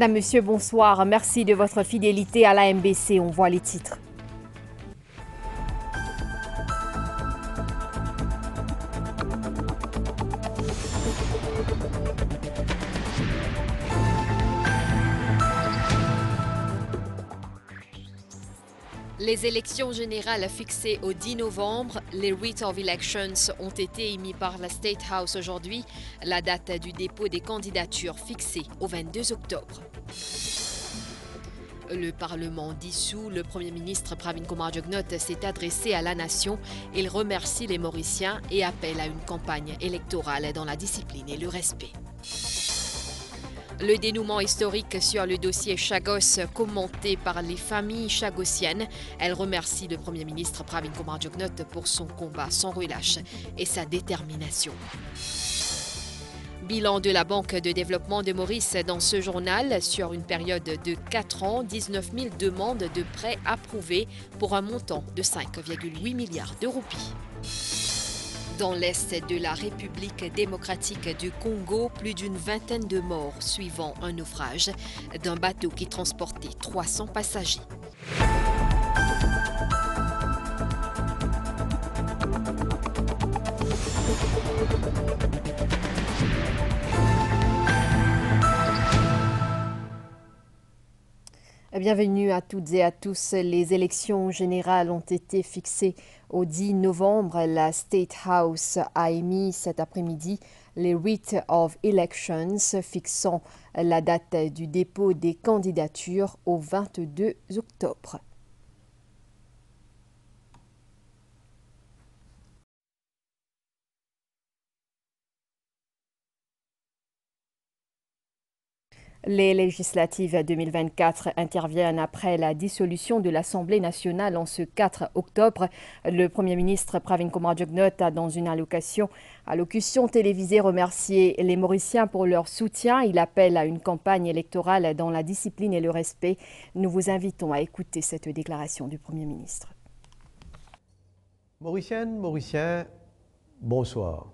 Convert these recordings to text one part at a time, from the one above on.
Madame, Monsieur, bonsoir. Merci de votre fidélité à la MBC. On voit les titres. Les élections générales fixées au 10 novembre, les Writ of Elections ont été émis par la State House aujourd'hui. La date du dépôt des candidatures fixée au 22 octobre. Le Parlement dissous, le Premier ministre Pravin Kumar Jugnauth s'est adressé à la nation. Il remercie les Mauriciens et appelle à une campagne électorale dans la discipline et le respect. Le dénouement historique sur le dossier Chagos commenté par les familles chagossiennes. Elles remercient le Premier ministre Pravin Kumar Jugnauth pour son combat sans relâche et sa détermination. Bilan de la Banque de développement de Maurice dans ce journal. Sur une période de 4 ans, 19 000 demandes de prêts approuvées pour un montant de 5,8 milliards de roupies. Dans l'est de la République démocratique du Congo, plus d'une vingtaine de morts suivant un naufrage d'un bateau qui transportait 300 passagers. Bienvenue à toutes et à tous. Les élections générales ont été fixées au 10 novembre. La State House a émis cet après-midi les Writ of Elections fixant la date du dépôt des candidatures au 22 octobre. Les législatives 2024 interviennent après la dissolution de l'Assemblée nationale en ce 4 octobre. Le Premier ministre Pravin Kumar Jugnauth a, dans une allocution télévisée, remercié les Mauriciens pour leur soutien. Il appelle à une campagne électorale dans la discipline et le respect. Nous vous invitons à écouter cette déclaration du Premier ministre. Mauriciennes, Mauriciens, bonsoir.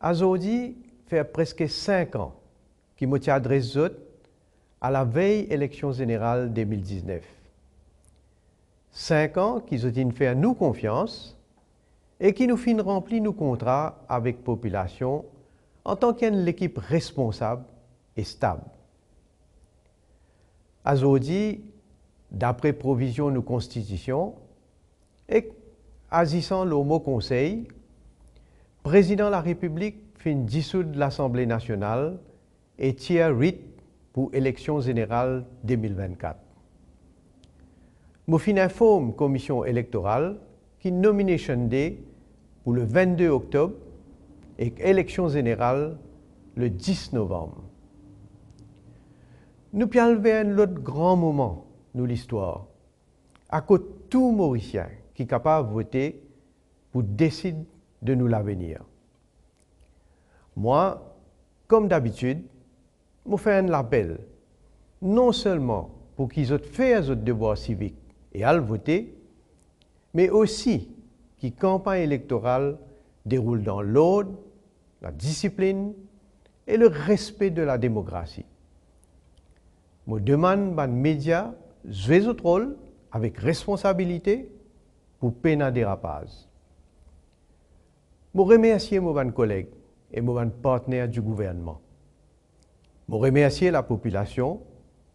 Aujourd'hui, fait presque 5 ans qui m'ont adressé à la veille élection générale 2019. 5 ans qu'ils ont fait à nous confiance et qui nous fin rempli nos contrats avec la population en tant qu'équipe responsable et stable. Aujourd'hui, d'après provision de nos constitutions et agissant le mot conseil, le président de la République fin dissoudre l'Assemblée nationale et tiers writ pour l'élection générale 2024. Nous fin informe la commission électorale qui nomination day pour le 22 octobre et élection générale le 10 novembre. Nous allons vers un autre grand moment de l'histoire, à côté de tout Mauricien qui est capable de voter pour décider de nous l'avenir. Moi, comme d'habitude, je fais un appel, non seulement pour qu'ils aient fait leurs devoirs civiques et à voter, mais aussi que la campagne électorale déroule dans l'ordre, la discipline et le respect de la démocratie. Je demande aux médias de jouer leur rôle avec responsabilité pour peiner des rapaces. Je remercie mes collègues et mes partenaires du gouvernement. Je remercie la population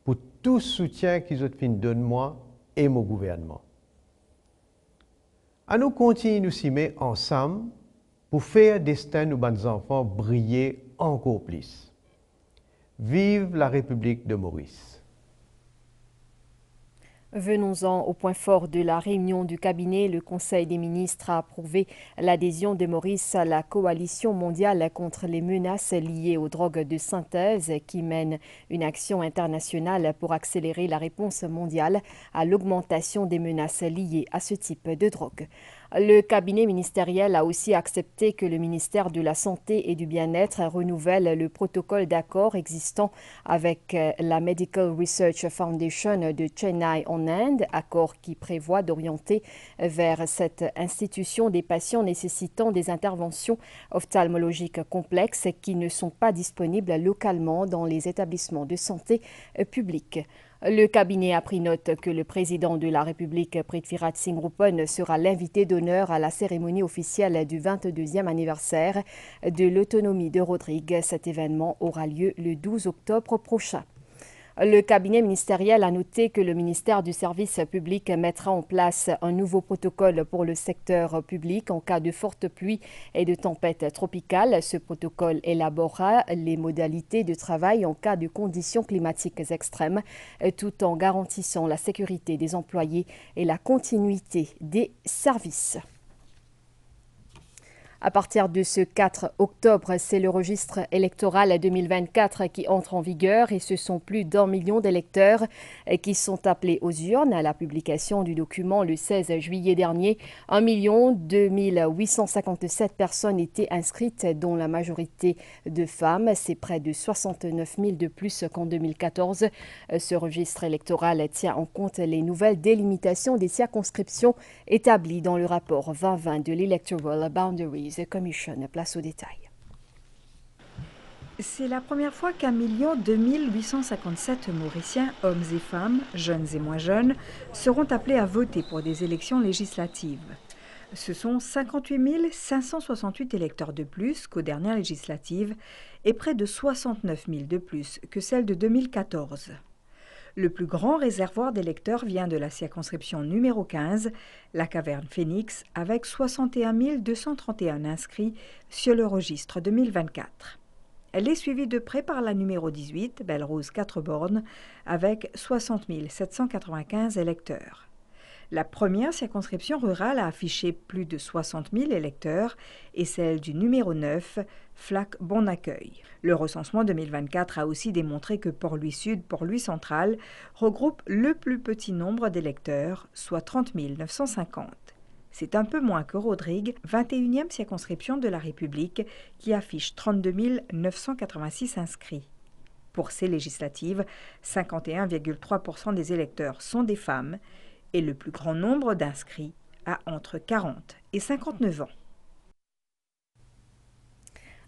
pour tout le soutien qu'ils ont donné moi et mon gouvernement. À nous continuer nous s'y mettre ensemble pour faire le destin de nos enfants briller encore plus. Vive la République de Maurice! Venons-en au point fort de la réunion du cabinet. Le Conseil des ministres a approuvé l'adhésion de Maurice à la coalition mondiale contre les menaces liées aux drogues de synthèse qui mène une action internationale pour accélérer la réponse mondiale à l'augmentation des menaces liées à ce type de drogue. Le cabinet ministériel a aussi accepté que le ministère de la Santé et du Bien-être renouvelle le protocole d'accord existant avec la Medical Research Foundation de Chennai en en Inde, accord qui prévoit d'orienter vers cette institution des patients nécessitant des interventions ophtalmologiques complexes qui ne sont pas disponibles localement dans les établissements de santé publics. Le cabinet a pris note que le président de la République, Prithviraj Singh Rupan, sera l'invité d'honneur à la cérémonie officielle du 22e anniversaire de l'autonomie de Rodrigue. Cet événement aura lieu le 12 octobre prochain. Le cabinet ministériel a noté que le ministère du Service public mettra en place un nouveau protocole pour le secteur public en cas de fortes pluies et de tempêtes tropicales. Ce protocole élaborera les modalités de travail en cas de conditions climatiques extrêmes, tout en garantissant la sécurité des employés et la continuité des services. À partir de ce 4 octobre, c'est le registre électoral 2024 qui entre en vigueur et ce sont plus d'1 million d'électeurs qui sont appelés aux urnes. À la publication du document le 16 juillet dernier, 1 857 personnes étaient inscrites, dont la majorité de femmes. C'est près de 69 000 de plus qu'en 2014. Ce registre électoral tient en compte les nouvelles délimitations des circonscriptions établies dans le rapport 2020 de l'Electoral Boundaries Commission. Place au détail. C'est la première fois qu'1 2 857 Mauriciens, hommes et femmes, jeunes et moins jeunes, seront appelés à voter pour des élections législatives. Ce sont 58 568 électeurs de plus qu'aux dernières législatives et près de 69 000 de plus que celles de 2014. Le plus grand réservoir d'électeurs vient de la circonscription numéro 15, la caverne Phoenix, avec 61 231 inscrits sur le registre 2024. Elle est suivie de près par la numéro 18, Belle-Rose 4 bornes, avec 60 795 électeurs. La première circonscription rurale a affiché plus de 60 000 électeurs et celle du numéro 9, Flac Bon Accueil. Le recensement 2024 a aussi démontré que Port-Louis Sud, Port-Louis Central regroupe le plus petit nombre d'électeurs, soit 30 950. C'est un peu moins que Rodrigue, 21e circonscription de la République, qui affiche 32 986 inscrits. Pour ces législatives, 51,3% des électeurs sont des femmes et le plus grand nombre d'inscrits a entre 40 et 59 ans.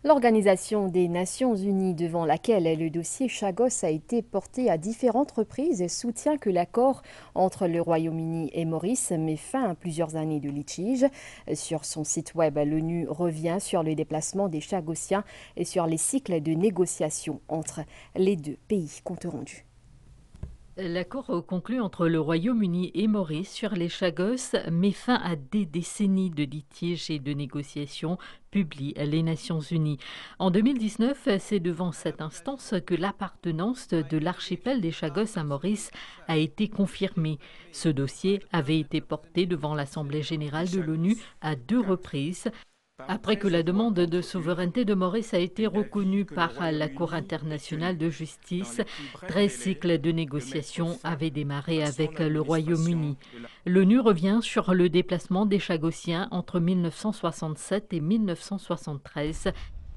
L'Organisation des Nations Unies, devant laquelle le dossier Chagos a été porté à différentes reprises, soutient que l'accord entre le Royaume-Uni et Maurice met fin à plusieurs années de litige. Sur son site web, l'ONU revient sur le déplacement des Chagossiens et sur les cycles de négociation entre les deux pays. Compte rendu. L'accord conclu entre le Royaume-Uni et Maurice sur les Chagos met fin à des décennies de litiges et de négociations, publie les Nations Unies. En 2019, c'est devant cette instance que l'appartenance de l'archipel des Chagos à Maurice a été confirmée. Ce dossier avait été porté devant l'Assemblée générale de l'ONU à 2 reprises. Après que la demande de souveraineté de Maurice a été reconnue par la Cour internationale de justice, 13 cycles de négociations avaient démarré avec le Royaume-Uni. L'ONU revient sur le déplacement des Chagossiens entre 1967 et 1973.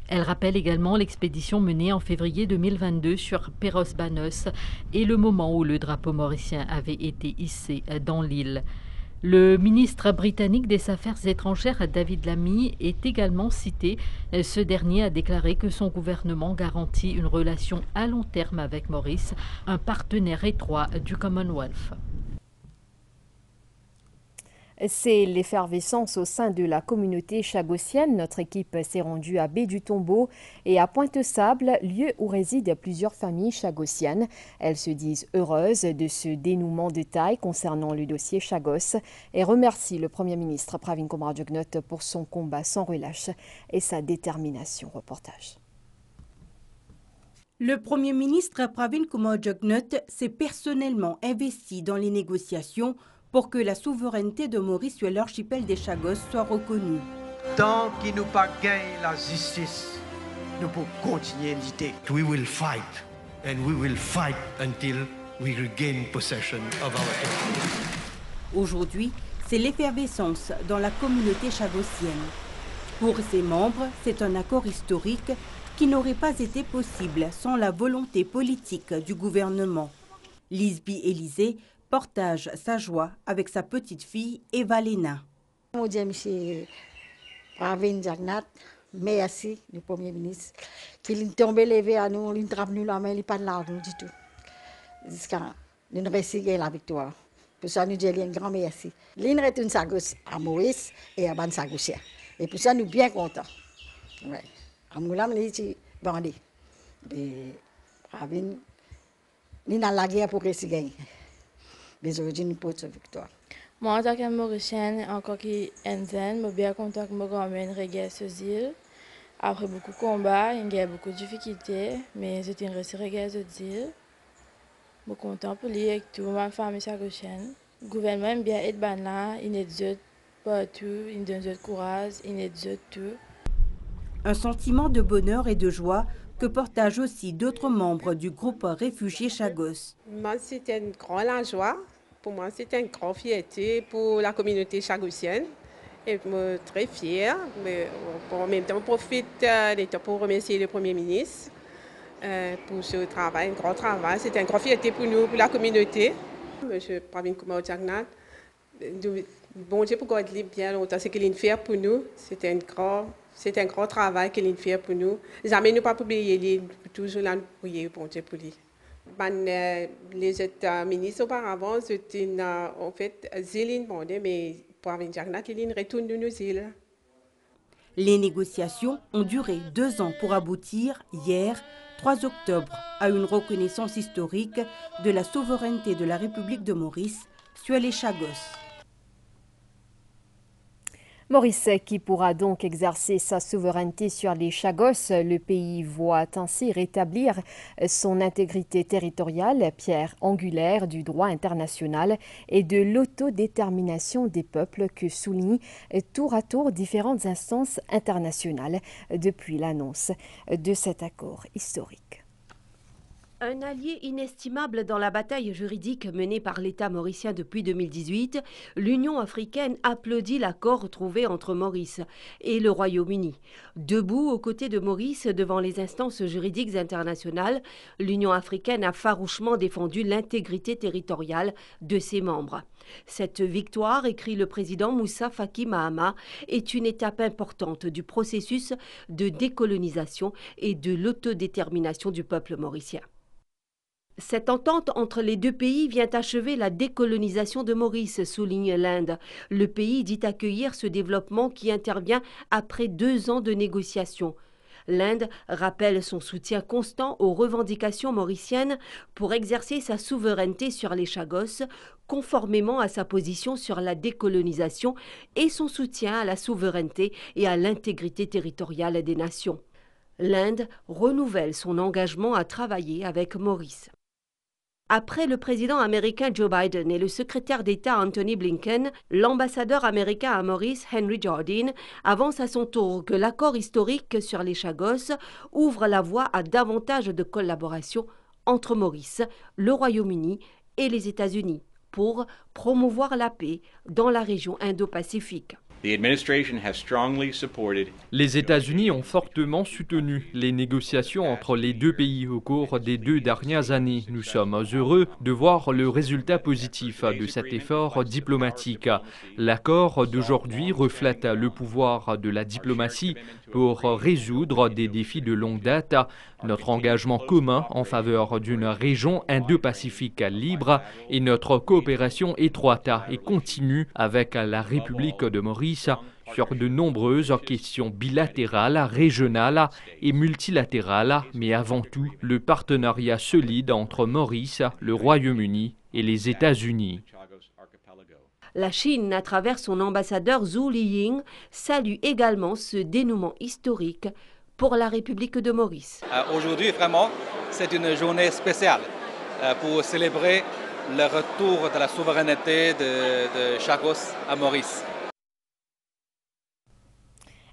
Elle rappelle également l'expédition menée en février 2022 sur Perros Banus et le moment où le drapeau mauricien avait été hissé dans l'île. Le ministre britannique des Affaires étrangères, David Lammy, est également cité. Ce dernier a déclaré que son gouvernement garantit une relation à long terme avec Maurice, un partenaire étroit du Commonwealth. C'est l'effervescence au sein de la communauté chagossienne. Notre équipe s'est rendue à Baie-du-Tombeau et à Pointe-Sable, lieu où résident plusieurs familles chagossiennes. Elles se disent heureuses de ce dénouement de taille concernant le dossier Chagos et remercient le Premier ministre Pravin Kumar Jugnauth pour son combat sans relâche et sa détermination. Reportage. Le Premier ministre Pravin Kumar Jugnauth s'est personnellement investi dans les négociations pour que la souveraineté de Maurice sur l'archipel des Chagos soit reconnue. Tant qu'il nous pas gagné la justice, nous pouvons continuer à lutter. We will fight, and we will fight until we regain possession of our territory. Aujourd'hui, c'est l'effervescence dans la communauté chagossienne. Pour ses membres, c'est un accord historique qui n'aurait pas été possible sans la volonté politique du gouvernement. Lisby Élysée, partage sa joie avec sa petite fille Eva Lena. Mon Dieu, M. Pravin Jagnat, merci du Premier ministre, qui est tombé levé à nous, il trappe nous la main, il n'a pas de l'argent du tout. Jusqu'à nous réussir la victoire. Pour ça, nous disons un grand merci. L'île retourne sa gauche à Maurice et à Ban Sagouchia. Et pour ça, nous sommes bien contents. Ouais. À Moulam, nous sommes bandés. Et Pravin, nous avons la guerre pour réussir gagner. Mais aujourd'hui, nous portons cette victoire. Moi, en tant que Mauricienne, encore qui indienne, je suis bien content que je ramène reggae sur île. Après beaucoup de combats, il y a beaucoup de difficultés, mais c'est une réussite reggae sur île. Je suis content pour lui avec toute ma famille sagouchienne. Le gouvernement aime bien être là, il est partout, il donne du courage, il est tout. Un sentiment de bonheur et de joie que partagent aussi d'autres membres du groupe réfugié Chagos. Moi, c'était une grande joie. Pour moi, c'était une grande fierté pour la communauté chagossienne. Et je suis très fière. Mais en même temps, je profite pour remercier le Premier ministre pour ce travail, un grand travail. C'était une grande fierté pour nous, pour la communauté. M. Pravin Kumar Jagnat, bon Dieu pour Guadeloupe bien longtemps, c'est qu'il fait pour nous. C'est un grand travail qu'il fait pour nous. Jamais nous pas oublier lui, toujours là prier bon Dieu pour lui. Les États ministres auparavant, c'était en fait Zéline demandait, mais Pravin Jagnat, il retourne de nos îles. Les négociations ont duré 2 ans pour aboutir hier, 3 octobre, à une reconnaissance historique de la souveraineté de la République de Maurice sur les Chagos. Maurice qui pourra donc exercer sa souveraineté sur les Chagos. Le pays voit ainsi rétablir son intégrité territoriale, pierre angulaire du droit international et de l'autodétermination des peuples que soulignent tour à tour différentes instances internationales depuis l'annonce de cet accord historique. Un allié inestimable dans la bataille juridique menée par l'État mauricien depuis 2018, l'Union africaine applaudit l'accord trouvé entre Maurice et le Royaume-Uni. Debout aux côtés de Maurice devant les instances juridiques internationales, l'Union africaine a farouchement défendu l'intégrité territoriale de ses membres. Cette victoire, écrit le président Moussa Faki Mahama, est une étape importante du processus de décolonisation et de l'autodétermination du peuple mauricien. Cette entente entre les deux pays vient achever la décolonisation de Maurice, souligne l'Inde. Le pays dit accueillir ce développement qui intervient après 2 ans de négociations. L'Inde rappelle son soutien constant aux revendications mauriciennes pour exercer sa souveraineté sur les Chagos, conformément à sa position sur la décolonisation et son soutien à la souveraineté et à l'intégrité territoriale des nations. L'Inde renouvelle son engagement à travailler avec Maurice. Après le président américain Joe Biden et le secrétaire d'État Anthony Blinken, l'ambassadeur américain à Maurice, Henry Jardine, avance à son tour que l'accord historique sur les Chagos ouvre la voie à davantage de collaboration entre Maurice, le Royaume-Uni et les États-Unis pour promouvoir la paix dans la région Indo-Pacifique. Les États-Unis ont fortement soutenu les négociations entre les deux pays au cours des 2 dernières années. Nous sommes heureux de voir le résultat positif de cet effort diplomatique. L'accord d'aujourd'hui reflète le pouvoir de la diplomatie pour résoudre des défis de longue date. Notre engagement commun en faveur d'une région Indo-Pacifique libre et notre coopération étroite et continue avec la République de Maurice sur de nombreuses questions bilatérales, régionales et multilatérales, mais avant tout le partenariat solide entre Maurice, le Royaume-Uni et les États-Unis. La Chine, à travers son ambassadeur Zhu Liying, salue également ce dénouement historique pour la République de Maurice. Aujourd'hui, vraiment, c'est une journée spéciale pour célébrer le retour de la souveraineté de Chagos à Maurice.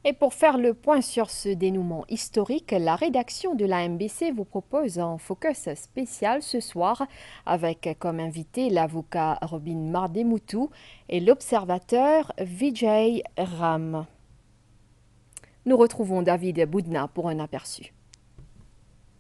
Et pour faire le point sur ce dénouement historique, la rédaction de la MBC vous propose un focus spécial ce soir avec comme invité l'avocat Robin Mardemoutou et l'observateur Vijay Ram. Nous retrouvons David Boudna pour un aperçu.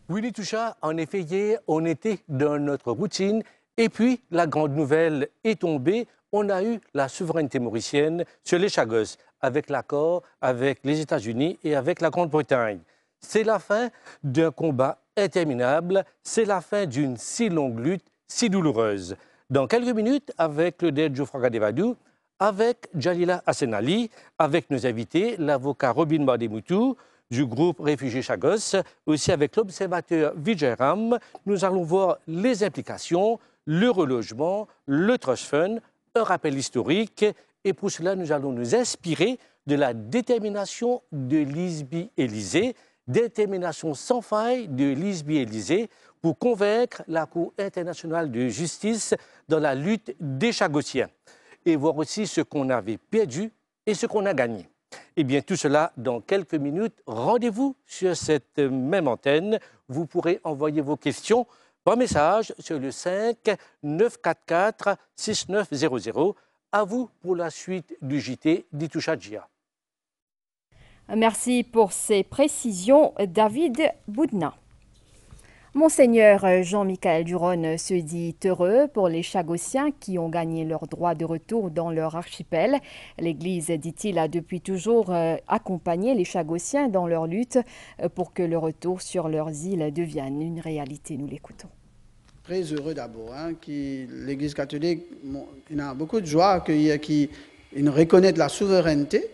Willy Toucha, en effet, hier, on était dans notre routine Et puis, la grande nouvelle est tombée. On a eu la souveraineté mauricienne sur les Chagos, avec l'accord avec les États-Unis et avec la Grande-Bretagne. C'est la fin d'un combat interminable, c'est la fin d'une si longue lutte, si douloureuse. Dans quelques minutes, avec le DED Geoffroy Gadevadou, avec Jalila Assenali, avec nos invités, l'avocat Robin Bardemoutou, du groupe Réfugiés Chagos, aussi avec l'observateur Vijay Ram, nous allons voir les implications, le relogement, le trust fund, un rappel historique. Et pour cela, nous allons nous inspirer de la détermination de Lisby Élysée, détermination sans faille de Lisby Élysée pour convaincre la Cour internationale de justice dans la lutte des Chagossiens et voir aussi ce qu'on avait perdu et ce qu'on a gagné. Eh bien, tout cela dans quelques minutes. Rendez-vous sur cette même antenne. Vous pourrez envoyer vos questions par message sur le 5 944 6900. À vous pour la suite du JT d'Itoucha Djia. Merci pour ces précisions, David Boudna. Monseigneur Jean-Michel Duron se dit heureux pour les Chagossiens qui ont gagné leur droit de retour dans leur archipel. L'Église, dit-il, a depuis toujours accompagné les Chagossiens dans leur lutte pour que le retour sur leurs îles devienne une réalité. Nous l'écoutons. Très heureux d'abord, que l'Église catholique, il a beaucoup de joie qu'il reconnaît la souveraineté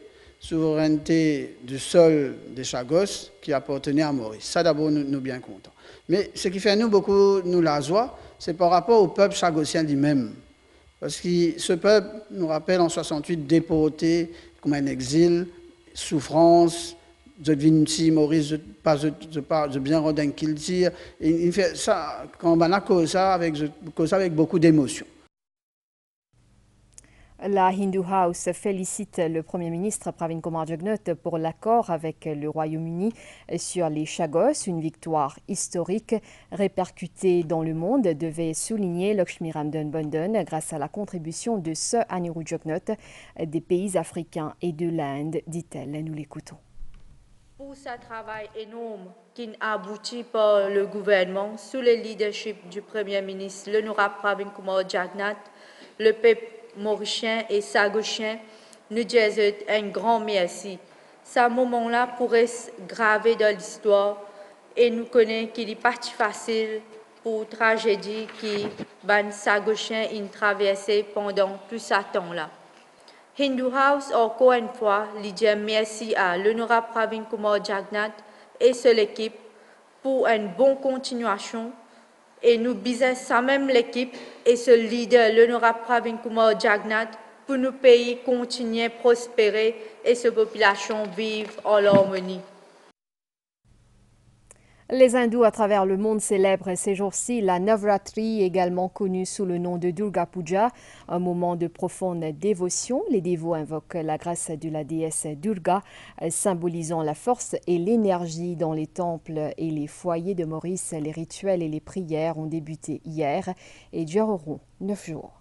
du sol des Chagos qui appartenait à Maurice. Ça d'abord, nous bien contents. Mais ce qui fait nous la joie, c'est par rapport au peuple chagossien lui-même. Parce que ce peuple nous rappelle en 68 déporté, comme un exil, souffrance, je viens ici, Maurice, je bien rodin qu'il tire. Il fait ça, quand on a cause ça avec beaucoup d'émotion. La Hindu House félicite le Premier ministre Pravin Kumar Jugnauth pour l'accord avec le Royaume-Uni sur les Chagos, une victoire historique répercutée dans le monde, devait souligner Lakshmi Ramdan Bondan grâce à la contribution de Sir Anirudh Jugnauth des pays africains et de l'Inde, dit-elle. Nous l'écoutons. Pour ce travail énorme qui a abouti par le gouvernement sous le leadership du Premier ministre l'honorable Pravin Kumar Jugnauth, le peuple mauricien et sagossien nous disent un grand merci. Ce moment-là pourrait se graver dans l'histoire et nous connaissons qu'il est parti facile pour la tragédie qui les sagossiens ont traversé pendant tout ce temps-là. Hindu House, encore une fois, lui dit merci à l'honorable Pravin Kumar Jugnauth et son équipe pour une bonne continuation. Et nous bisons ça même l'équipe et ce leader, l'honorable Pravin Kumar Jugnauth, pour nos pays continuer à prospérer et ces populations vivent en harmonie. Les hindous à travers le monde célèbrent ces jours-ci la Navratri, également connue sous le nom de Durga Puja, un moment de profonde dévotion. Les dévots invoquent la grâce de la déesse Durga, symbolisant la force et l'énergie dans les temples et les foyers de Maurice. Les rituels et les prières ont débuté hier et dureront 9 jours.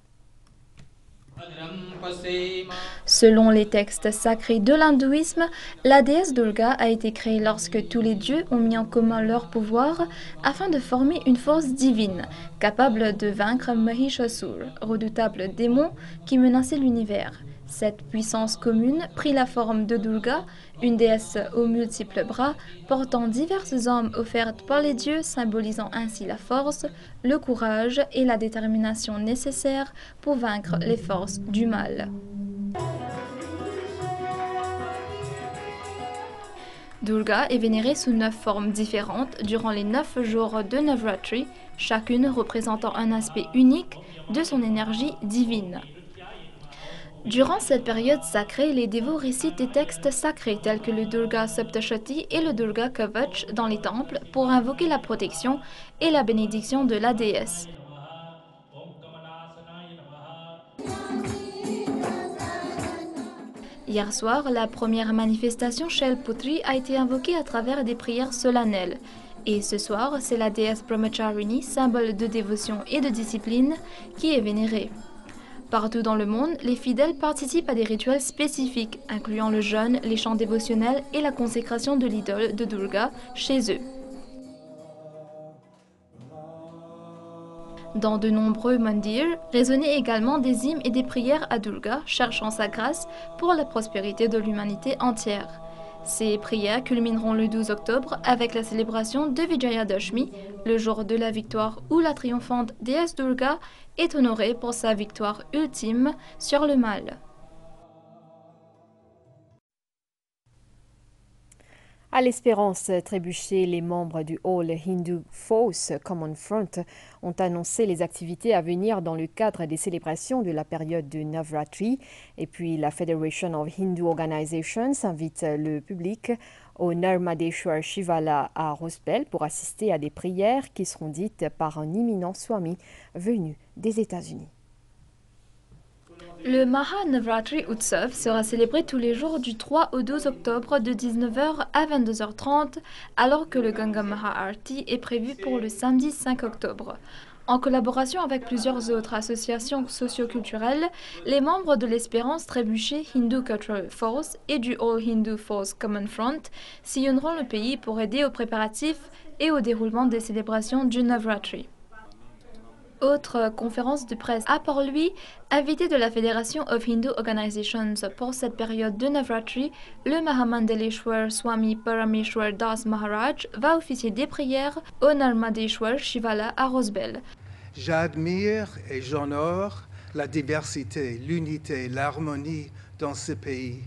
Selon les textes sacrés de l'hindouisme, la déesse Durga a été créée lorsque tous les dieux ont mis en commun leur pouvoir afin de former une force divine, capable de vaincre Mahishasur, redoutable démon qui menaçait l'univers. Cette puissance commune prit la forme de Durga, une déesse aux multiples bras, portant diverses armes offertes par les dieux, symbolisant ainsi la force, le courage et la détermination nécessaires pour vaincre les forces du mal. Durga est vénérée sous 9 formes différentes durant les 9 jours de Navratri, chacune représentant un aspect unique de son énergie divine. Durant cette période sacrée, les dévots récitent des textes sacrés tels que le Durga Saptashati et le Durga Kavach dans les temples pour invoquer la protection et la bénédiction de la déesse. Hier soir, la première manifestation Shel Putri a été invoquée à travers des prières solennelles. Et ce soir, c'est la déesse Brahmacharini, symbole de dévotion et de discipline, qui est vénérée. Partout dans le monde, les fidèles participent à des rituels spécifiques, incluant le jeûne, les chants dévotionnels et la consécration de l'idole de Durga chez eux. Dans de nombreux mandirs, résonnaient également des hymnes et des prières à Durga, cherchant sa grâce pour la prospérité de l'humanité entière. Ces prières culmineront le 12 octobre avec la célébration de Vijayadashmi, le jour de la victoire où la triomphante déesse Durga est honorée pour sa victoire ultime sur le mal. À l'Espérance Trébuchet, les membres du All Hindu Force Common Front ont annoncé les activités à venir dans le cadre des célébrations de la période de Navratri. Et puis la Federation of Hindu Organizations invite le public au Narmadeshwar Shivala à Rosbel pour assister à des prières qui seront dites par un imminent Swami venu des États-Unis. Le Maha Navratri Utsav sera célébré tous les jours du 3 au 12 octobre de 19h à 22h30, alors que le Ganga Maha Arti est prévu pour le samedi 5 octobre. En collaboration avec plusieurs autres associations socio-culturelles, les membres de l'Espérance Trébuchet Hindu Cultural Force et du All Hindu Force Common Front sillonneront le pays pour aider aux préparatifs et au déroulement des célébrations du Navratri. Autre conférence de presse à Port-Louis, invité de la Fédération of Hindu Organizations pour cette période de Navratri, le Mahamandeleshwar Swami Parameshwar Das Maharaj va officier des prières au Narmadeshwar Shivala à Rosbel. J'admire et j'honore la diversité, l'unité, l'harmonie dans ce pays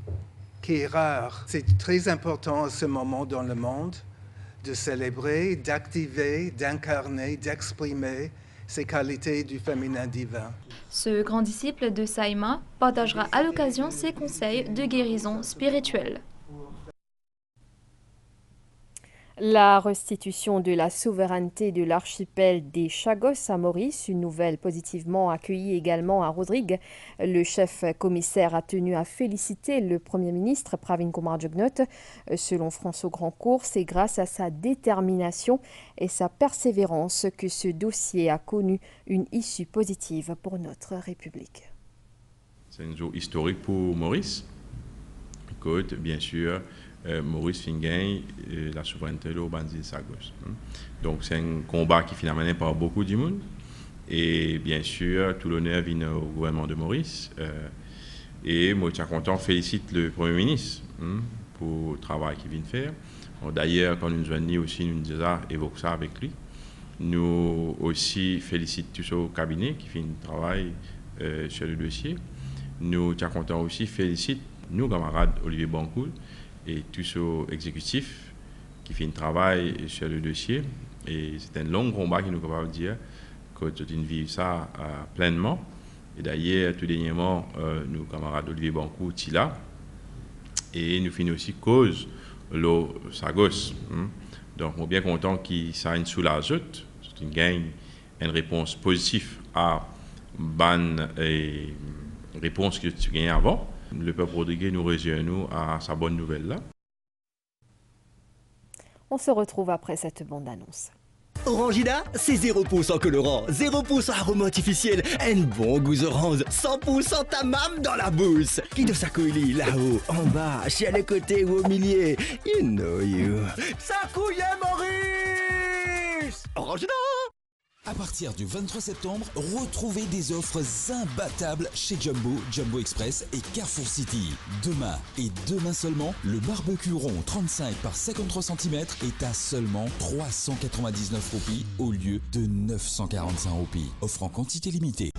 qui est rare. C'est très important à ce moment dans le monde de célébrer, d'activer, d'incarner, d'exprimer ces qualités du féminin divin. Ce grand disciple de Saima partagera à l'occasion ses conseils de guérison spirituelle. La restitution de la souveraineté de l'archipel des Chagos à Maurice, une nouvelle positivement accueillie également à Rodrigue. Le chef commissaire a tenu à féliciter le Premier ministre Pravin Kumar Jugnauth. Selon François Grandcourt, c'est grâce à sa détermination et sa persévérance que ce dossier a connu une issue positive pour notre République. C'est un jour historique pour Maurice. Écoute, bien sûr, Maurice Fingain, la souveraineté de l'Urbanzil Sagos. Donc c'est un combat qui finalement mené par beaucoup de monde. Et bien sûr, tout l'honneur vient au gouvernement de Maurice. Et moi, je suis content, félicite le Premier ministre pour le travail qu'il vient de faire. D'ailleurs, quand nous nous joignons aussi, nous déjà évoqué ça avec lui. Nous aussi félicitons tout ce cabinet qui fait un travail sur le dossier. Nous sommes contents aussi, félicite nos camarades Olivier Bancoul et tout ce exécutif qui fait un travail sur le dossier. Et c'est un long combat qui nous capable de dire que nous vivons ça pleinement. Et d'ailleurs, tout dernièrement, nos camarades Olivier Bancoul sont là. Et nous finissons aussi cause le Sagos. Donc, nous sommes bien contents qu'il s'aille sous la joute. C'est une gagne, une réponse positive à ban et réponse que tu gagnes avant. Le peuple rodriguez nous réjouit à sa bonne nouvelle là. On se retrouve après cette bande-annonce. Orangina, c'est 0% colorant, 0% arôme artificiel, un bon goût orange, 100% tamam dans la bouche. Qui de sa couille là-haut, en bas, chez les côtés ou au milieu, you know you. Ça couille Maurice! Orangina! À partir du 23 septembre, retrouvez des offres imbattables chez Jumbo, Jumbo Express et Carrefour City. Demain et demain seulement, le barbecue rond 35 par 53 cm est à seulement 399 roupies au lieu de 945 roupies. Offre en quantité limitée.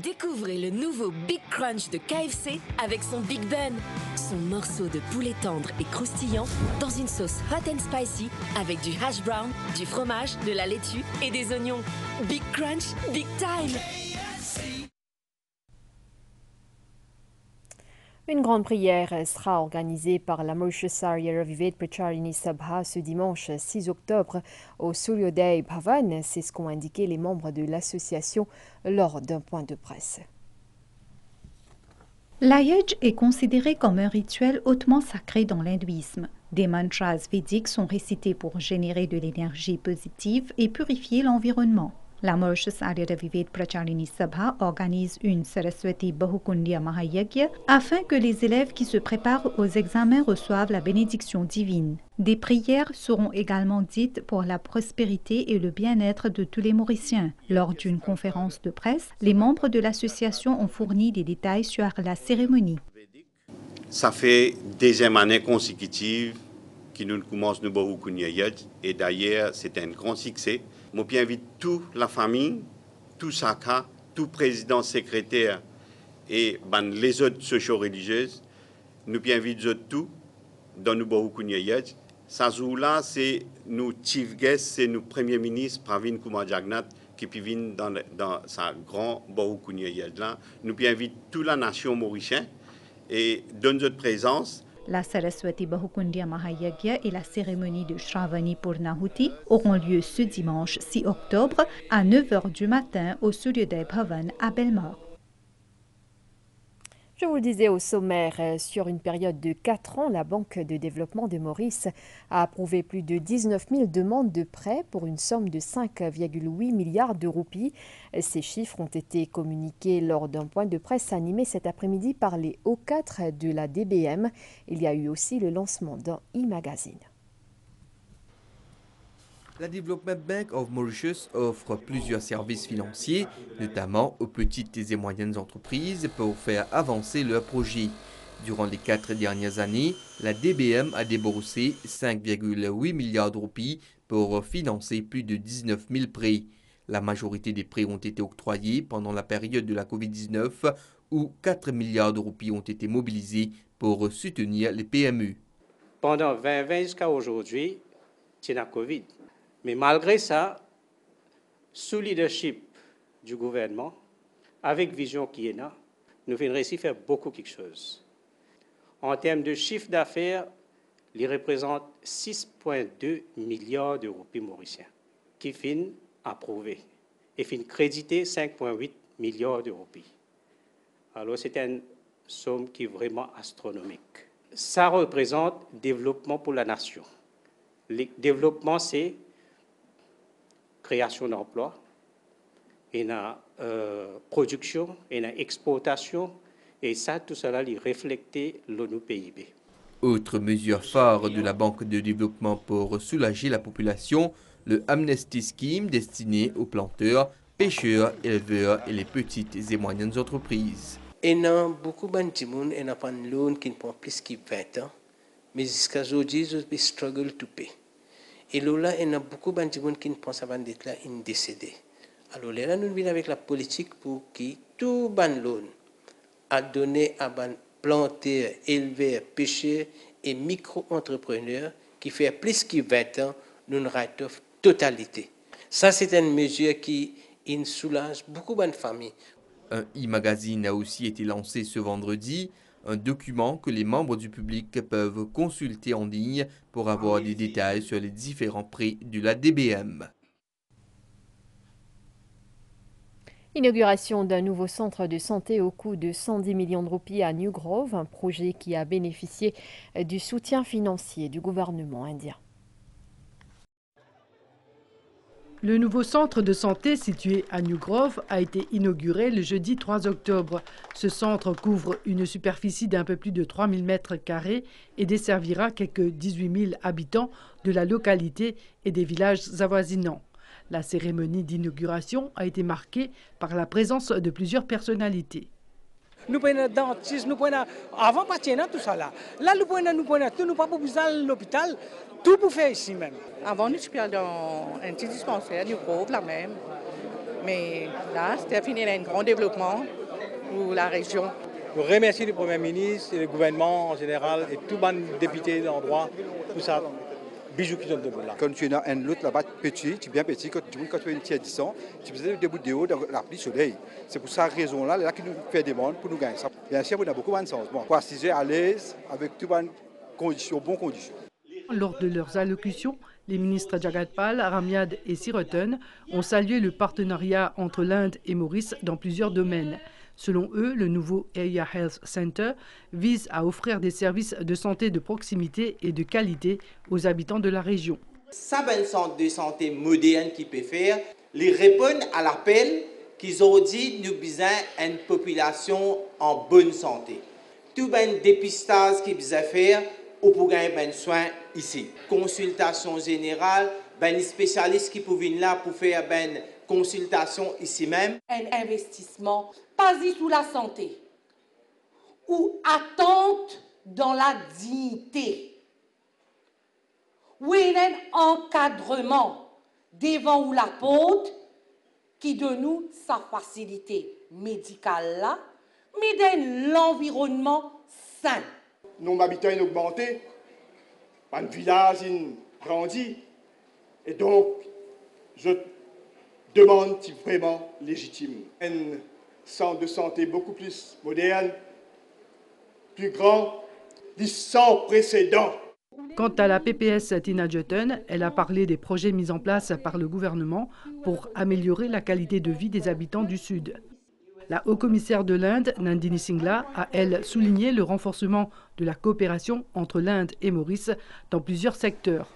Découvrez le nouveau Big Crunch de KFC avec son Big Bun. Son morceau de poulet tendre et croustillant dans une sauce hot and spicy avec du hash brown, du fromage, de la laitue et des oignons. Big Crunch, Big Time! Une grande prière sera organisée par la Mauritius Arya Vivet Pracharini Sabha ce dimanche 6 octobre au Suryodaya Bhavan. C'est ce qu'ont indiqué les membres de l'association lors d'un point de presse. L'Ayaj est considéré comme un rituel hautement sacré dans l'hindouisme. Des mantras védiques sont récités pour générer de l'énergie positive et purifier l'environnement. La Mauritius Arya Vivet Pracharini Sabha organise une Saraswati Bahukundya Mahayagya afin que les élèves qui se préparent aux examens reçoivent la bénédiction divine. Des prières seront également dites pour la prospérité et le bien-être de tous les Mauriciens. Lors d'une conférence de presse, les membres de l'association ont fourni des détails sur la cérémonie. Ça fait deuxième année consécutive que nous commençons nous Bahukundya et d'ailleurs c'est un grand succès. Moi, j'invite toute la famille, tout Saka, tout président, secrétaire et les autres socio-religieuses. Nous invitons tout dans nos Bahukundya. Ça jour-là, c'est nos chief guests, c'est nos premiers ministres, Pravin Kumar Jagannath, qui viennent dans sa grand Bahukundya là. Nous invitons toute la nation mauricienne et dans notre présence. La Saraswati Bahukundya Mahayagya et la cérémonie de Shravani Purnahuti auront lieu ce dimanche 6 octobre à 9h du matin au Suryodaya Bhavan à Belmore. Je vous le disais au sommaire, sur une période de 4 ans, la Banque de développement de Maurice a approuvé plus de 19 000 demandes de prêts pour une somme de 5,8 milliards de roupies. Ces chiffres ont été communiqués lors d'un point de presse animé cet après-midi par les hauts-cadres de la DBM. Il y a eu aussi le lancement d'un e-magazine. La Development Bank of Mauritius offre plusieurs services financiers, notamment aux petites et moyennes entreprises, pour faire avancer leurs projets. Durant les 4 dernières années, la DBM a déboursé 5,8 milliards de roupies pour financer plus de 19 000 prêts. La majorité des prêts ont été octroyés pendant la période de la Covid-19, où 4 milliards de roupies ont été mobilisés pour soutenir les PME. Pendant 2020 jusqu'à aujourd'hui, c'est la Covid. Mais malgré ça, sous leadership du gouvernement, avec vision qui est là, nous avons réussi à faire beaucoup quelque chose. En termes de chiffre d'affaires, il représente 6,2 milliards de roupies mauriciens qui finissent approuvés et finissent créditer 5,8 milliards de roupies. Alors c'est une somme qui est vraiment astronomique. Ça représente développement pour la nation. Le développement, c'est création d'emplois, et la production, et la exportation, et ça, tout cela, il reflète l'ONU PIB. Autre mesure phare de la Banque de développement pour soulager la population, le Amnesty Scheme destiné aux planteurs, pêcheurs, éleveurs et les petites et moyennes entreprises. Il y a beaucoup de gens qui ont un loan qui prend plus que 20 ans, mais jusqu'à aujourd'hui, ils struggle à payer. Et là, il y a beaucoup de gens qui pensent avant d'être là, ils décédés. Alors là, nous venons avec la politique pour que tout le loan a donné à les planteurs, éleveurs, pêcheurs et micro-entrepreneurs qui fait plus que 20 ans, nous write-off totalité. Ça, c'est une mesure qui soulage beaucoup de familles. Un e-magazine a aussi été lancé ce vendredi, un document que les membres du public peuvent consulter en ligne pour avoir des détails sur les différents prix de la DBM. Inauguration d'un nouveau centre de santé au coût de 110 millions de roupies à New Grove, un projet qui a bénéficié du soutien financier du gouvernement indien. Le nouveau centre de santé situé à New Grove a été inauguré le jeudi 3 octobre. Ce centre couvre une superficie d'un peu plus de 3000 mètres carrés et desservira quelques 18 000 habitants de la localité et des villages avoisinants. La cérémonie d'inauguration a été marquée par la présence de plusieurs personnalités. Nous prenons dentiste, nous prenons avant partir tout ça là. Là nous prenons tout, nous pas pour l'hôpital, tout pour faire ici même. Avant nous étions dans un petit dispensaire, New Grove là même, mais là c'était fini un grand développement pour la région. Je remercie le Premier ministre et le gouvernement en général et tous les députés de l'endroit pour ça. Bijou qui donne de là. Quand tu as un lot là-bas petit, tu es bien petit, quand tu as une tiers 10 ans, tu peux des bouts de haut dans la pluie soleil. C'est pour cette raison-là là qui nous fait des demandes pour nous gagner. Bien sûr, on a beaucoup de sens. Bon, pour assister à l'aise avec toutes les conditions, bonnes conditions. Lors de leurs allocutions, les ministres Jagatpal, Ramyad et Siroten ont salué le partenariat entre l'Inde et Maurice dans plusieurs domaines. Selon eux, le nouveau Area Health Center vise à offrir des services de santé de proximité et de qualité aux habitants de la région. Ça, c'est un centre de santé moderne qui peut faire Ils répondent à l'appel qu'ils ont dit nous besoin une population en bonne santé. Tout ben dépistage qu'ils besoin faire ou pour gagner ben soin ici. Consultation générale, ben spécialistes qui peuvent venir là pour faire ben consultation ici même. Un investissement basé sur la santé ou attente dans la dignité. Ou un encadrement devant ou la porte qui donne nous sa facilité médicale là, mais dans l'environnement sain. Nos habitants ont augmenté, le village a grandi, et donc je demande si vraiment légitime. Un centre de santé beaucoup plus moderne, plus grand, sans précédent. Quant à la PPS Tina Jutton, elle a parlé des projets mis en place par le gouvernement pour améliorer la qualité de vie des habitants du Sud. La haut-commissaire de l'Inde, Nandini Singla, a, elle, souligné le renforcement de la coopération entre l'Inde et Maurice dans plusieurs secteurs.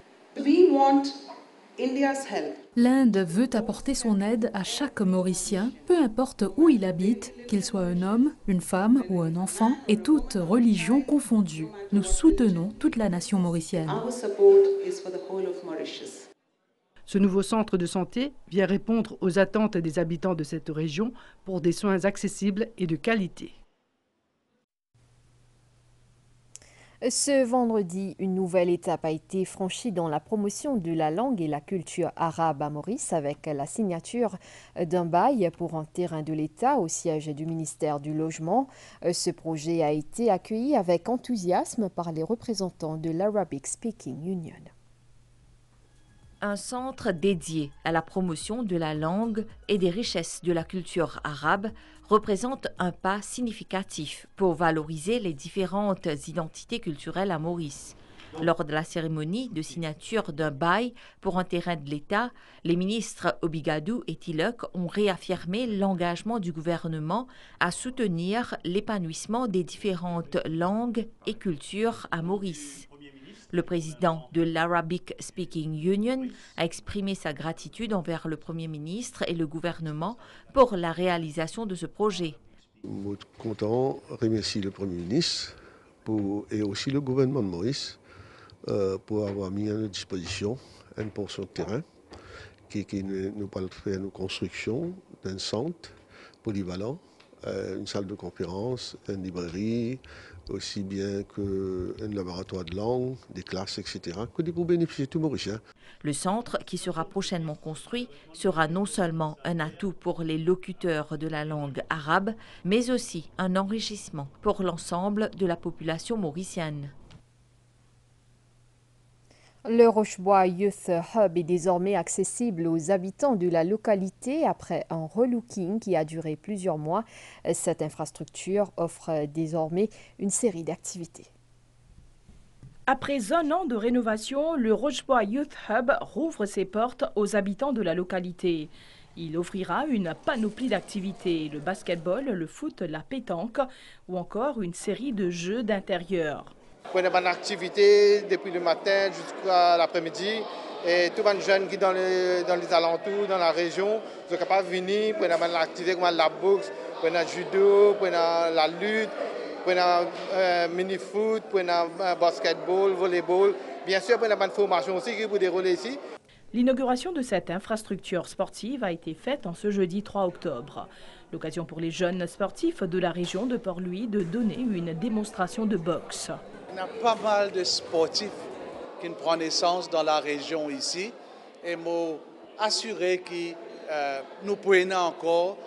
L'Inde veut apporter son aide à chaque Mauricien, peu importe où il habite, qu'il soit un homme, une femme ou un enfant, et toute religion confondue. Nous soutenons toute la nation mauricienne. Ce nouveau centre de santé vient répondre aux attentes des habitants de cette région pour des soins accessibles et de qualité. Ce vendredi, une nouvelle étape a été franchie dans la promotion de la langue et la culture arabe à Maurice avec la signature d'un bail pour un terrain de l'État au siège du ministère du Logement. Ce projet a été accueilli avec enthousiasme par les représentants de l'Arabic Speaking Union. Un centre dédié à la promotion de la langue et des richesses de la culture arabe représente un pas significatif pour valoriser les différentes identités culturelles à Maurice. Lors de la cérémonie de signature d'un bail pour un terrain de l'État, les ministres Obigadou et Tilek ont réaffirmé l'engagement du gouvernement à soutenir l'épanouissement des différentes langues et cultures à Maurice. Le président de l'Arabic Speaking Union a exprimé sa gratitude envers le Premier ministre et le gouvernement pour la réalisation de ce projet. Je suis content de remercier le Premier ministre et aussi le gouvernement de Maurice pour avoir mis à notre disposition une portion de terrain qui nous permet de faire une construction d'un centre polyvalent, une salle de conférence, une librairie, aussi bien qu'un laboratoire de langue, des classes, etc., que pour bénéficier de tout Mauricien. Le centre, qui sera prochainement construit, sera non seulement un atout pour les locuteurs de la langue arabe, mais aussi un enrichissement pour l'ensemble de la population mauricienne. Le Rochebois Youth Hub est désormais accessible aux habitants de la localité après un relooking qui a duré plusieurs mois. Cette infrastructure offre désormais une série d'activités. Après un an de rénovation, le Rochebois Youth Hub rouvre ses portes aux habitants de la localité. Il offrira une panoplie d'activités, le basketball, le foot, la pétanque ou encore une série de jeux d'intérieur. Pour une bonne activité depuis le matin jusqu'à l'après-midi. Et tous les jeunes qui sont dans les alentours, dans la région, sont capables de venir pour une bonne activité comme la boxe, pour le judo, pour la lutte, pour un mini-foot, pour un basketball, volleyball. Bien sûr, pour une bonne formation aussi qui peut dérouler ici. L'inauguration de cette infrastructure sportive a été faite en ce jeudi 3 octobre. L'occasion pour les jeunes sportifs de la région de Port-Louis de donner une démonstration de boxe. Il y a pas mal de sportifs qui prennent naissance dans la région ici et m'assurer que nous prenons encore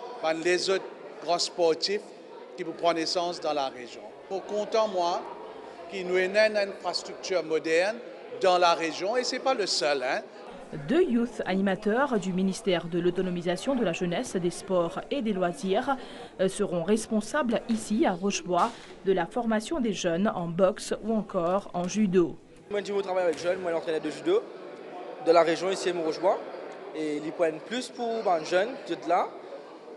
les autres grands sportifs qui prennent naissance dans la région. Je suis content, moi, que nous ayons une infrastructure moderne dans la région et ce n'est pas le seul. Deux youth animateurs du ministère de l'autonomisation de la jeunesse, des sports et des loisirs seront responsables ici à Rochebois de la formation des jeunes en boxe ou encore en judo. Moi, je travaille avec jeunes, moi, l'entraîneur de judo de la région ici à Rochebois. Et ils prennent plus pour les jeunes de là,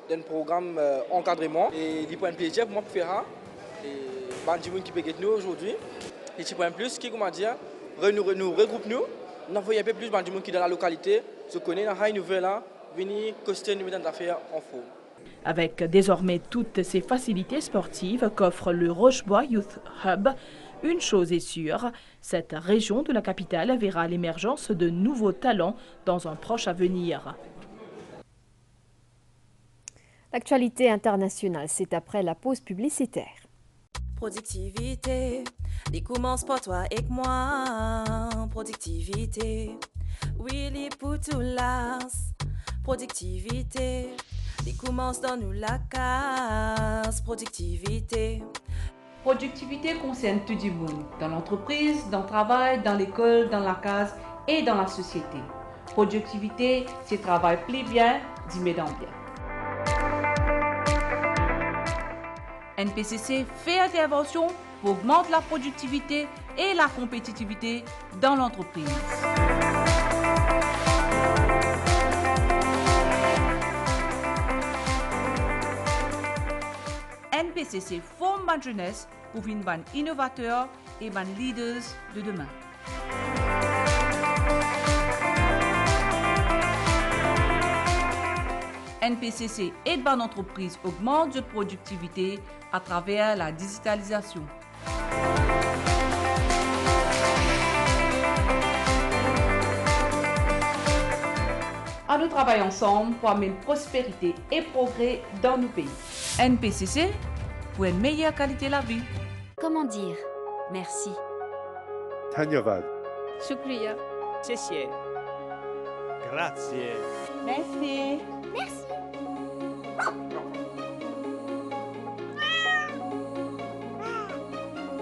d'un programme encadrement. Et ils prennent plaisir pour moi pour faire. Et les gens qui peuvent nous aujourd'hui, ils prennent plus, qui, comment dire, nous regroupent nous. On envoie un peu plus de gens qui sont dans la localité, se connaissent dans la nouvelle là, venir coster une d'affaires en forme. Avec désormais toutes ces facilités sportives qu'offre le Rochebois Youth Hub, une chose est sûre, cette région de la capitale verra l'émergence de nouveaux talents dans un proche avenir. L'actualité internationale, c'est après la pause publicitaire. Productivité, il commence pour toi et moi. Productivité, oui, il pour tout l'as. Productivité, il commence dans nous la case. Productivité. Productivité concerne tout le monde, dans l'entreprise, dans le travail, dans l'école, dans la case et dans la société. Productivité, c'est travail plus bien, d'y dans bien. NPCC fait intervention pour augmenter la productivité et la compétitivité dans l'entreprise. NPCC forme la jeunesse pour une bande innovateur et bande leaders de demain. NPCC aide bande entreprise augmente de productivité à travers la digitalisation. À nous travailler ensemble pour amener prospérité et progrès dans nos pays. NPCC pour une meilleure qualité de la vie. Comment dire merci? Dhanyavad. Shukriya. Cessier. Grazie. Merci. Merci.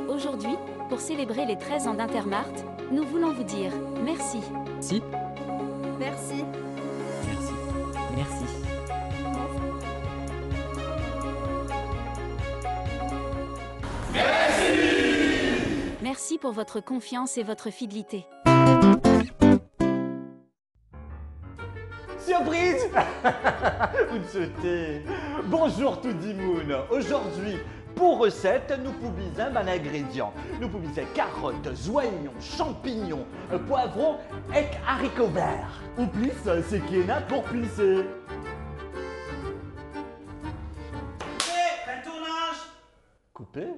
Aujourd'hui, pour célébrer les 13 ans d'Intermart, nous voulons vous dire merci. Si. Merci. Merci. Merci. Merci pour votre confiance et votre fidélité. Surprise. Vous sautez. Bonjour tout le monde. Aujourd'hui, pour recette, nous pouvons un ingrédient. Nous pouvons carottes, oignons, champignons, poivrons et haricots verts. Ou plus, c'est qu'il y en a pour pisser. Un tournage. Couper?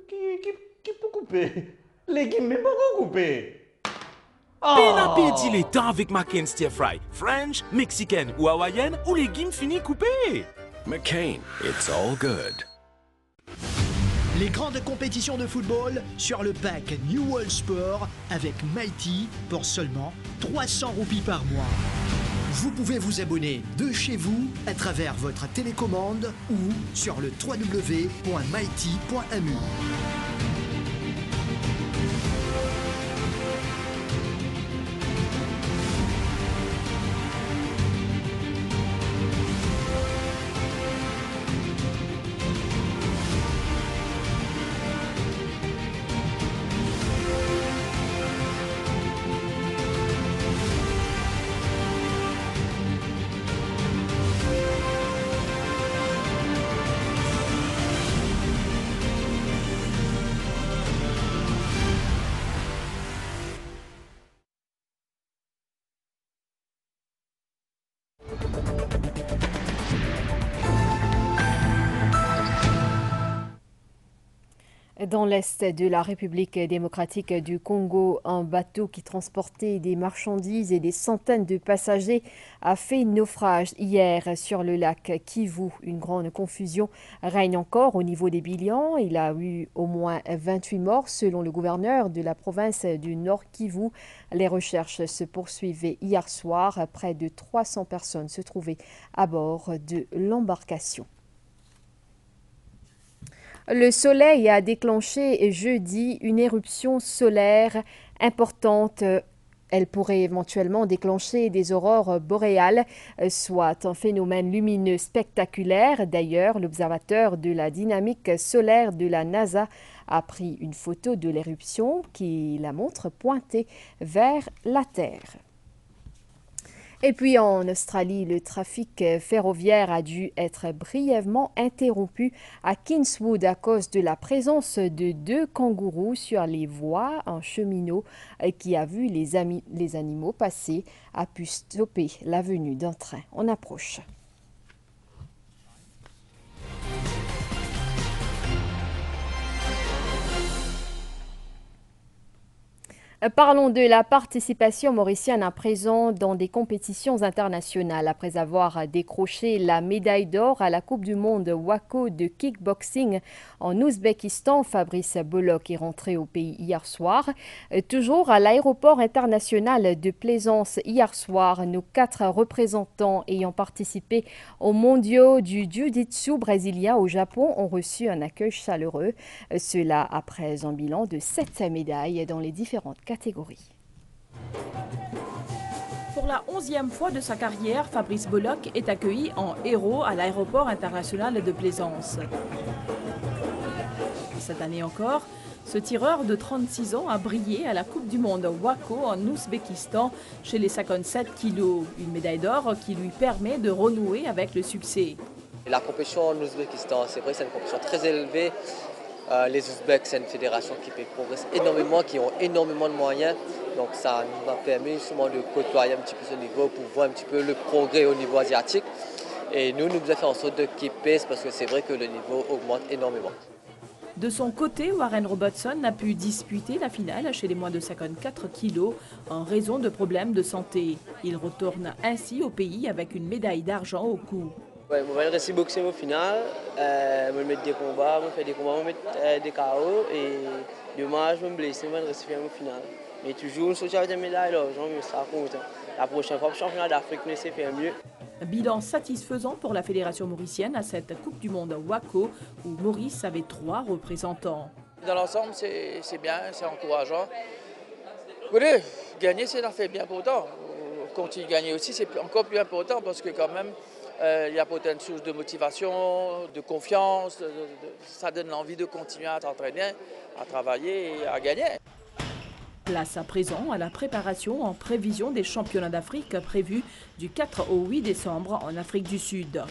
Qui peut couper? Légumes, mais beaucoup couper. Bon appétit les temps avec McCain Stir Fry. French, mexicaine ou hawaïenne ou légumes finis coupés. McCain, it's all good. Les grandes compétitions de football sur le pack New World Sport avec Mighty pour seulement 300 roupies par mois. Vous pouvez vous abonner de chez vous à travers votre télécommande ou sur le www.mighty.mu. Dans l'est de la République démocratique du Congo, un bateau qui transportait des marchandises et des centaines de passagers a fait naufrage hier sur le lac Kivu. Une grande confusion règne encore au niveau des bilans. Il a eu au moins 28 morts selon le gouverneur de la province du Nord Kivu. Les recherches se poursuivaient hier soir. Près de 300 personnes se trouvaient à bord de l'embarcation. Le soleil a déclenché jeudi une éruption solaire importante. Elle pourrait éventuellement déclencher des aurores boréales, soit un phénomène lumineux spectaculaire. D'ailleurs, l'observateur de la dynamique solaire de la NASA a pris une photo de l'éruption qui la montre pointée vers la Terre. Et puis en Australie, le trafic ferroviaire a dû être brièvement interrompu à Kingswood à cause de la présence de 2 kangourous sur les voies. Un cheminot qui a vu les animaux passer a pu stopper la venue d'un train en approche. Parlons de la participation mauricienne à présent dans des compétitions internationales. Après avoir décroché la médaille d'or à la Coupe du monde WACO de kickboxing en Ouzbékistan, Fabrice Bollock est rentré au pays hier soir. Toujours à l'aéroport international de Plaisance hier soir, nos 4 représentants ayant participé aux mondiaux du jiu-jitsu brésilien au Japon ont reçu un accueil chaleureux. Cela après un bilan de 7 médailles dans les différentes catégories. Pour la 11e fois de sa carrière, Fabrice Bollock est accueilli en héros à l'aéroport international de Plaisance. Cette année encore, ce tireur de 36 ans a brillé à la Coupe du monde WACO en Ouzbékistan chez les 57 kilos. Une médaille d'or qui lui permet de renouer avec le succès. La compétition en Ouzbékistan, c'est vrai, c'est une compétition très élevée. Les Ouzbeks, c'est une fédération qui progresse énormément, qui ont énormément de moyens. Donc ça nous a permis justement de côtoyer un petit peu ce niveau pour voir un petit peu le progrès au niveau asiatique. Et nous avons fait en sorte de keeper parce que c'est vrai que le niveau augmente énormément. De son côté, Warren Robertson n'a pu disputer la finale chez les moins de 54 kilos en raison de problèmes de santé. Il retourne ainsi au pays avec une médaille d'argent au cou. Ouais, je vais rester boxer au final, je vais mettre des combats, je vais faire des combats, je vais mettre des KO et demain je vais me blesser, je vais rester au final. Mais toujours, je suis avec des médailles, je serai content. La prochaine fois, le championnat d'Afrique, je vais faire mieux. Bilan satisfaisant pour la fédération mauricienne à cette Coupe du monde WACO où Maurice avait 3 représentants. Dans l'ensemble, c'est bien, c'est encourageant. Écoutez, gagner, c'est fait bien important. Continuer à gagner aussi, c'est encore plus important parce que quand même, il y a peut-être une source de motivation, de confiance, ça donne l'envie de continuer à t'entraîner, à travailler et à gagner. Place à présent à la préparation en prévision des championnats d'Afrique prévus du 4 au 8 décembre en Afrique du Sud.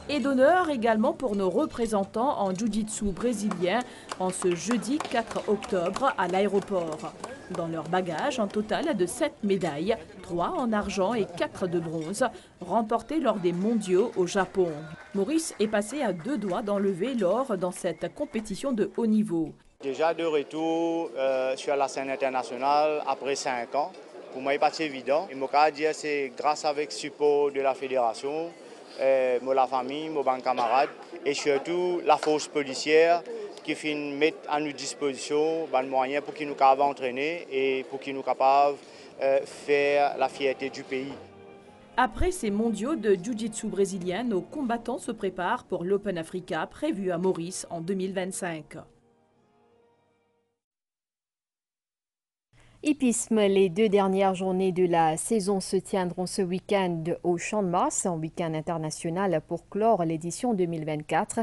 Et d'honneur également pour nos représentants en jiu-jitsu brésilien en ce jeudi 4 octobre à l'aéroport. Dans leur bagage, un total de 7 médailles, 3 en argent et 4 de bronze, remportées lors des mondiaux au Japon. Maurice est passé à 2 doigts d'enlever l'or dans cette compétition de haut niveau. Déjà de retour sur la scène internationale après 5 ans, pour moi, il n'est pas évident. Et je peux dire que c'est grâce avec le support de la fédération, la famille, mes bons camarades et surtout la force policière qui met à notre disposition des moyens pour qu'ils nous capables d'entraîner et pour qu'ils nous capables de faire la fierté du pays. Après ces mondiaux de jiu-jitsu brésilien, nos combattants se préparent pour l'Open Africa prévu à Maurice en 2025. Hippisme, les 2 dernières journées de la saison se tiendront ce week-end au Champ de Mars, un week-end international pour clore l'édition 2024.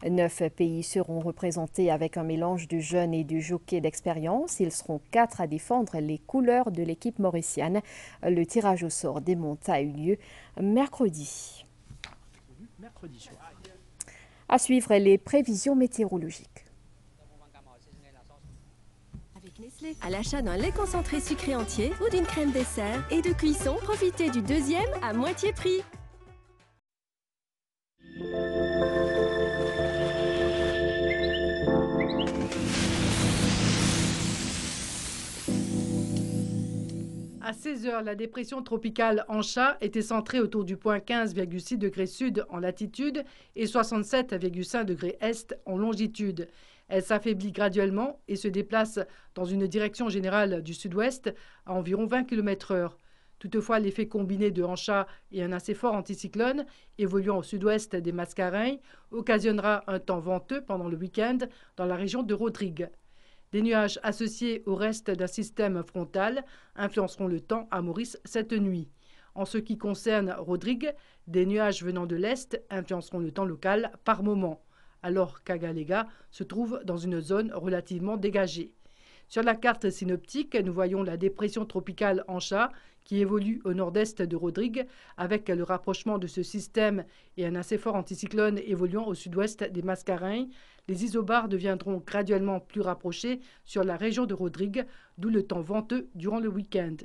9 pays seront représentés avec un mélange de jeunes et de jockeys d'expérience. Ils seront 4 à défendre les couleurs de l'équipe mauricienne. Le tirage au sort des montes a eu lieu mercredi. À suivre les prévisions météorologiques. À l'achat d'un lait concentré sucré entier ou d'une crème dessert et de cuisson, profitez du 2e à moitié prix. À 16h, la dépression tropicale Ancha était centrée autour du point 15,6 degrés sud en latitude et 67,5 degrés est en longitude. Elle s'affaiblit graduellement et se déplace dans une direction générale du sud-ouest à environ 20 km/h. Toutefois, l'effet combiné de Ancha et un assez fort anticyclone évoluant au sud-ouest des Mascareignes occasionnera un temps venteux pendant le week-end dans la région de Rodrigue. Des nuages associés au reste d'un système frontal influenceront le temps à Maurice cette nuit. En ce qui concerne Rodrigue, des nuages venant de l'est influenceront le temps local par moment, alors qu'Agalega se trouve dans une zone relativement dégagée. Sur la carte synoptique, nous voyons la dépression tropicale Ancha qui évolue au nord-est de Rodrigue avec le rapprochement de ce système et un assez fort anticyclone évoluant au sud-ouest des Mascareignes. Les isobars deviendront graduellement plus rapprochés sur la région de Rodrigue, d'où le temps venteux durant le week-end.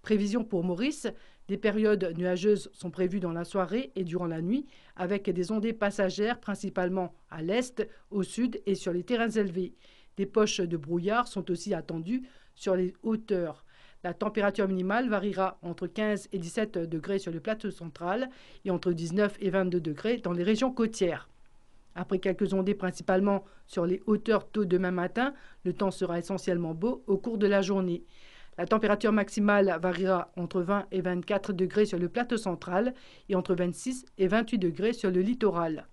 Prévision pour Maurice, des périodes nuageuses sont prévues dans la soirée et durant la nuit avec des ondées passagères principalement à l'est, au sud et sur les terrains élevés. Des poches de brouillard sont aussi attendues sur les hauteurs. La température minimale variera entre 15 et 17 degrés sur le plateau central et entre 19 et 22 degrés dans les régions côtières. Après quelques ondées principalement sur les hauteurs tôt demain matin, le temps sera essentiellement beau au cours de la journée. La température maximale variera entre 20 et 24 degrés sur le plateau central et entre 26 et 28 degrés sur le littoral.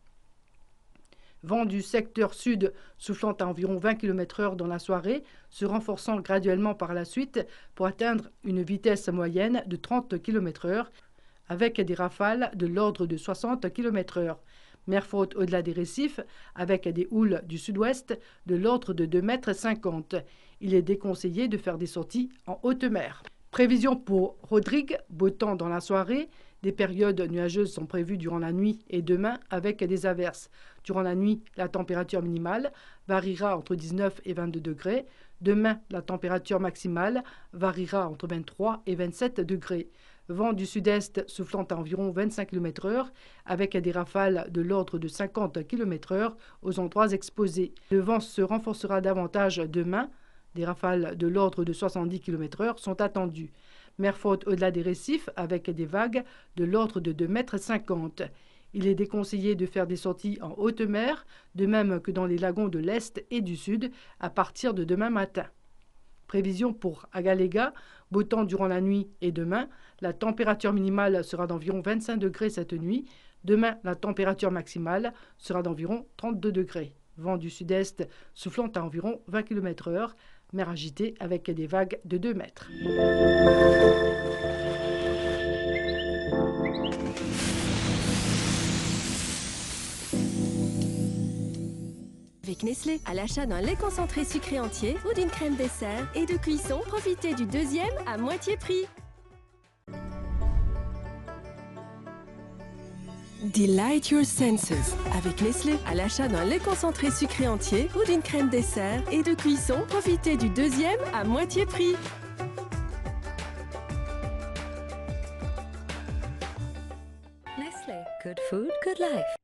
Vent du secteur sud soufflant à environ 20 km/h dans la soirée, se renforçant graduellement par la suite pour atteindre une vitesse moyenne de 30 km/h avec des rafales de l'ordre de 60 km/h. Mer forte au-delà des récifs avec des houles du sud-ouest de l'ordre de 2,50 m. Il est déconseillé de faire des sorties en haute mer. Prévision pour Rodrigue, beau temps dans la soirée. Des périodes nuageuses sont prévues durant la nuit et demain avec des averses. Durant la nuit, la température minimale variera entre 19 et 22 degrés. Demain, la température maximale variera entre 23 et 27 degrés. Vent du sud-est soufflant à environ 25 km/h avec des rafales de l'ordre de 50 km/h aux endroits exposés. Le vent se renforcera davantage demain. Des rafales de l'ordre de 70 km/h sont attendues. Mer forte au-delà des récifs avec des vagues de l'ordre de 2,50 m. Il est déconseillé de faire des sorties en haute mer, de même que dans les lagons de l'Est et du Sud, à partir de demain matin. Prévision pour Agalega, beau temps durant la nuit et demain. La température minimale sera d'environ 25 degrés cette nuit. Demain, la température maximale sera d'environ 32 degrés. Vent du sud-est soufflant à environ 20 km/h. Mer agitée avec des vagues de 2 mètres. Avec Nestlé, à l'achat d'un lait concentré sucré entier ou d'une crème dessert et de cuisson, profitez du deuxième à moitié prix. Delight your senses avec Nestlé. À l'achat d'un lait concentré sucré entier ou d'une crème dessert et de cuisson, profitez du deuxième à moitié prix. Nestlé, good food, good life.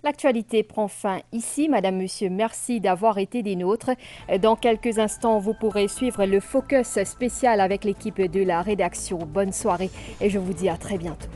L'actualité prend fin ici. Madame, Monsieur, merci d'avoir été des nôtres. Dans quelques instants, vous pourrez suivre le focus spécial avec l'équipe de la rédaction. Bonne soirée et je vous dis à très bientôt.